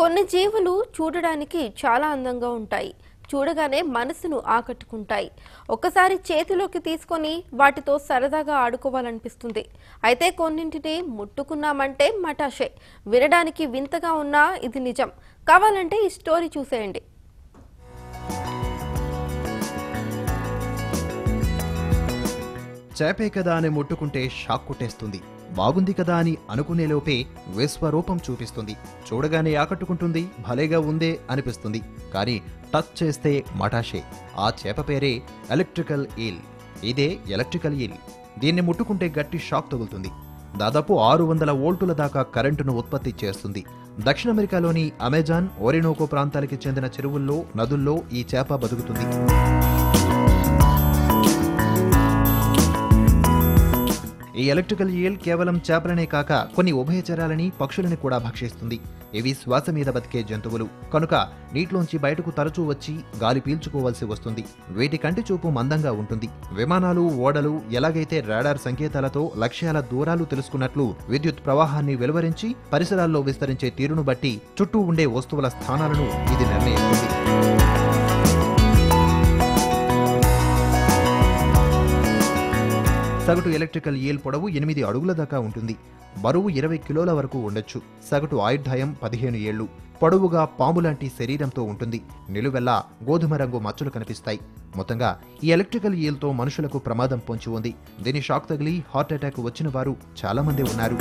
కొన్ని జీవులు చూడడానికి చాలా అందంగా ఉంటాయి. చూడగానే మనసును ఆకట్టుకుంటాయి. ఒక్కసారి చేతిలోకి తీసుకొని వాటితో సరదాగా ఆడుకోవాలనిపిస్తుంది. అయితే కొన్నింటిని ముట్టుకున్నామంటే మటాషే. వినడానికి వింతగా ఉన్నా ఇది నిజం. కావాలంటే ఈ స్టోరీ చూసేయండి. చేపే కదా అని ముట్టుకుంటే షాక్ కొట్టేస్తుంది. బాగుంది కదా అని అనుకునేలోపే విశ్వరూపం చూపిస్తుంది. చూడగానే ఆకట్టుకుంటుంది, భలేగా ఉందే అనిపిస్తుంది. కానీ టచ్ చేస్తే మటాషే. ఆ చేప పేరే ఎలక్ట్రికల్ ఈల్. ఇదే ఎలక్ట్రికల్ ఈల్. దీన్ని ముట్టుకుంటే గట్టి షాక్ తగులుతుంది. దాదాపు 600 వోల్టుల దాకా కరెంటును ఉత్పత్తి చేస్తుంది. దక్షిణ అమెరికాలోని అమెజాన్, ఓరినోకో ప్రాంతాలకి చెందిన చెరువుల్లో, నదుల్లో ఈ చేప బతుకుతుంది. ఈ ఎలక్ట్రికల్ ఈల్ కేవలం చేపలనే కాక కొన్ని ఉభయచరాలని, పక్షులని కూడా భక్షిస్తుంది. ఇవి శ్వాస మీద బతికే జంతువులు కనుక నీటిలోంచి బయటకు తరచూ వచ్చి గాలి పీల్చుకోవాల్సి వస్తుంది. వీటి కంటి చూపు మందంగా ఉంటుంది. విమానాలు, ఓడలు ఎలాగైతే రాడార్ సంకేతాలతో లక్ష్యాల దూరాలు తెలుసుకున్నట్లు విద్యుత్ ప్రవాహాన్ని వెలువరించి పరిసరాల్లో విస్తరించే తీరును బట్టి చుట్టూ ఉండే వస్తువుల స్థానాలను ఇది నిర్ణయిస్తుంది. సగటు ఎలక్ట్రికల్ ఈల్ పొడవు 8 అడుగుల దాకా ఉంటుంది. బరువు 20 కిలోల వరకు ఉండొచ్చు. సగటు ఆయుర్దాయం 15 ఏళ్లు. పొడవుగా పాములాంటి శరీరంతో ఉంటుంది. నిలువెల్లా గోధుమ రంగు మచ్చలు కనిపిస్తాయి. మొత్తంగా ఈ ఎలక్ట్రికల్ ఈల్తో మనుషులకు ప్రమాదం పొంచి ఉంది. దీని షాక్ తగిలి హార్ట్ అటాక్ వచ్చిన వారు చాలా మంది ఉన్నారు.